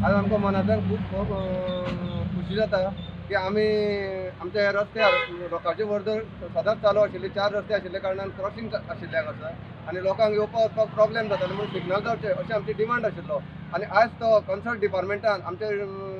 आज आमकां मनांतल्यान खूब खुशी जाता की आमी आमच्या ह्या रस्त्यार लोकांची वर्दळ सदांच चालू आशिल्ली 4 रस्ते आशिल्ल्या कारणान क्रॉसींग आशिल्ले हांगासर आनी लोकांक येवपाक वचपाक प्रॉब्लेम जाताले म्हणून सिग्नल जावचे अशें आमची डिमांड आशिल्लो आनी आज तो कन्सर्न डिपार्टमेंटान आमच्या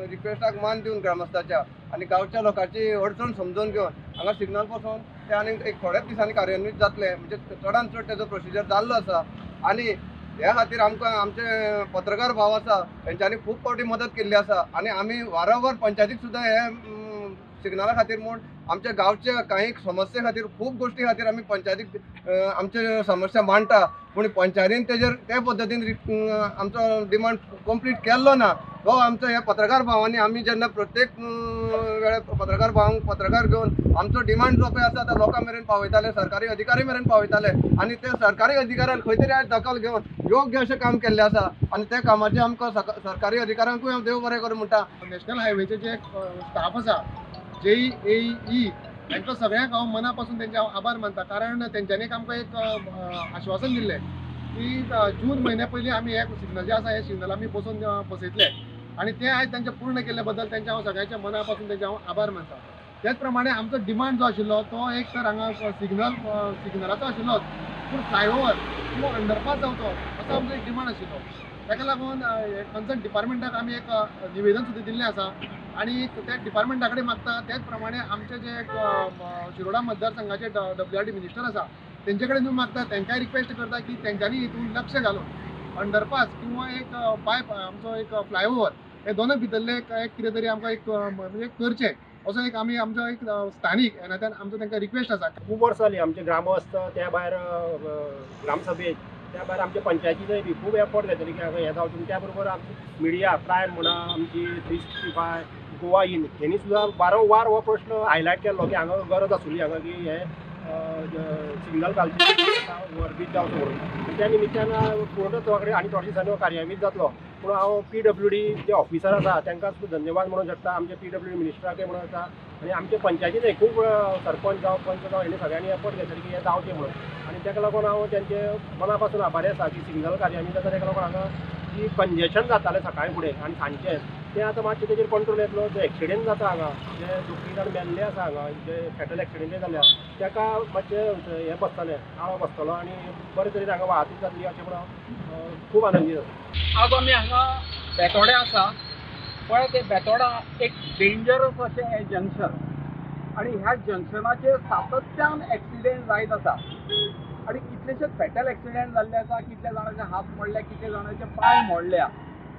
रिक्वेस्टाक मान दिवन ग्रामस्थाच्या आनी गांवच्या लोकांची अडचण समजून घेवन हांगा सिग्नल बसोवन ते आनी एक थोड्याच दिसांनी कार्यान्वीत जातले म्हणजे चडांत चड तेजो प्रोसिजर जाल्लो आसा आनी ह्या खातीर आमकां आमचे पत्रकार भाव आसा तेंच्यांनी खूब फावटी मदत केल्ली आसा आनी आमी वारंवार पंचायतीक सुद्दां हे सिग्नला खातीर म्हूण आमच्या गांवच्या काही समस्ये खातीर खूब गोष्टी खातीर आमी पंचायतीक आमचे समस्या मांडटा पूण पंचायतीन तेजेर ते पद्दतीन आमचो डिमांड कंप्लीट केल्लो ना तो आमचो हे पत्रकार भावांनी आमी जेन्ना प्रत्येक वेळार पत्रकार भावांक पत्रकार घेवन आमचो डिमांड जो पळय आसा तो लोकां मेरेन पावयताले सरकारी अधिकारी मेरेन पावयताले आनी ते सरकारी अधिकाऱ्यान खंय तरी आयज दखल घेवन योग्य अशें काम केल्लें आसा आनी त्या कामाचें आमकां सरकारी अधिकाऱ्यांकूय हांव देव बरें करूं म्हणटा। नॅशनल हायवेचे जे स्टाफ आसा जेई एई तांकां सगळ्यांक हांव मना पासून तेंचे हांव आभार मानता कारण तेंच्यांनी आमकां एक आश्वासन दिल्लें की जून म्हयन्या पयलीं आमी हे सिग्नल जे आसा हे सिग्नल आमी बसयतले आनी ते आयज तांचे पूर्ण केल्ले बद्दल तेंचे हांव सगळ्यांच्या मना पासून तेंचे हांव आभार मानता। त्याच प्रमाणे आमचो डिमांड जो आशिल्लो तो एक तर हांगा सिग्नलाचो आशिल्लो पूण फ्लायओवर किंवा अंडरपास जावचो असो आमचो एक डिमांड आशिल्लो ताका लागून कन्सर्न डिपार्टमेंटाक आमी एक निवेदन सुद्दां दिल्लें आसा आनी त्या डिपार्टमेंटा कडेन मागता त्याच प्रमाणे आमचे जे शिरोडा मतदारसंघाचे WRD मिनिस्टर आसा तेंचे कडेन मागता तांकांय रिक्वेस्ट करता की तेंच्यांनी हितून लक्ष घालून अंडरपास किंवा एक पायप आमचो एक फ्लायओवर हे दोनूय भितरले एक कितें तरी आमकां एक म्हणजे करचें असो एक आमी आमचो एक स्थानीक येणाऱ्यान आमचो तांकां रिक्वेस्ट आसा। खूब वर्सां जालीं आमचे ग्रामस्थ त्या भायर ग्रामसभेक त्या भायर आमच्या पंचायतीचेय बी खूब एफर्ट घेतले की हांगा हें जावचें त्या बरोबर आमची मिडिया प्रायम म्हणा आमची 365 गोवा इन हेणी सुद्दां वारंवार हो प्रश्न हायलायट केल्लो की हांगा गरज आसुली हांगा की हे सिग्नल घालचे वरबीत जावचो म्हणून त्या निमित्यान पूर्णत्वा कडेन आनी थोड्या दिसांनी कार्यान्वीत जातलो पूण हांव PWD जे ऑफिसर आसा तांकां सुद्दां धन्यवाद म्हणूंक शकता आमचे PWD मिनिस्टराकय म्हणून आसा आनी आमचे पंचायतीनय खूब सरपंच जावं पंच जावं हेणी सगळ्यांनी एफर्ट घेतले की हे जावचें म्हणून आनी ताका लागून हांव तेंचे मना पासून आभारी आसा की सिग्नल कार्यान्वीत जाता ताका लागून हांगा जी कंजेशन जातालें सकाळीं फुडें आनी सांजचें तें आतां मातशें तेजेर कंट्रोल येतलो जो एक्सिडेंट जाता हांगा जे 2 जाण मेल्ले आसा हांगा जे फॅटल एक्सिडेंट जाल्या ताका मातशें हें बसतलें आळो बसतलो आनी बरे तरेन हांगा वाहतूक जातली अशें म्हणून हांव खूब आनंदीत आसा। आज आमी हांगा बेतोडे आसा पण ते बेतोडा एक डेंजरस अशें हें जंक्शन आनी ह्या जंक्शनाचेर सातत्यान एक्सिडेंट जायत आसा आनी कितलेशेच फॅटल एक्सिडेंट जाल्ले आसा कितले जाणांचे हात मोडले कितले जाणांचे पांय मोडल्या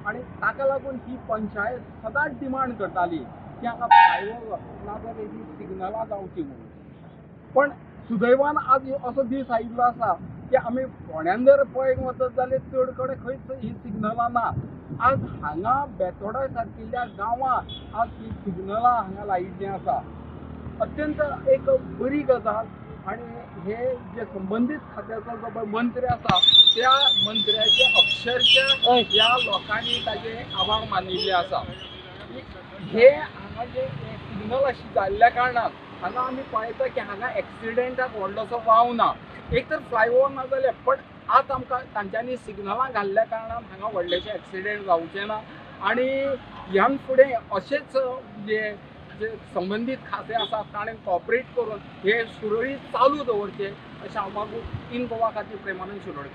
आनी ताका लागून ही पंचायत सदांच डिमांड करताली की हांगा फ्लायओवर नाजाल्यार ही सिग्नलां जावची म्हणून पण सुदैवान आज असो दीस आयिल्लो आसा की आमी फोंड्यान जर पळोवंक वचत जाल्यार चड कडेन खंयच ही सिग्नलां ना। आज हांगा बेतोडा सारकिल्ल्या गांवांत आज ही सिग्नलां हांगा लायिल्लीं आसा अत्यंत एक बरी गजाल आनी हे जे संबंदीत खात्याचो जो पळय मंत्री आसा त्या मंत्र्याचे अक्षरशः ह्या लोकांनी ताजे आभार मानिल्ले आसा। हे हांगा जे सिग्नल अशी जाल्ल्या कारणान हांगा आमी पळयता की हांगा एक्सिडेंटाक व्हडलोसो वाव ना एक तर फ्लायओवर ना जाल्यार पण आज आमकां तांच्यांनी सिग्नलां घाल्ल्या कारणान हांगा व्हडलेशे एक्सिडेंट जावचे ना आनी ह्यान फुडें अशेंच जे संबंदीत खाते आसा ताणें कॉपरेट करून हे सुरळीत चालू दवरचे अशें हांव मागून इन गोवा खातीर प्रेमानंद शिरोडकर।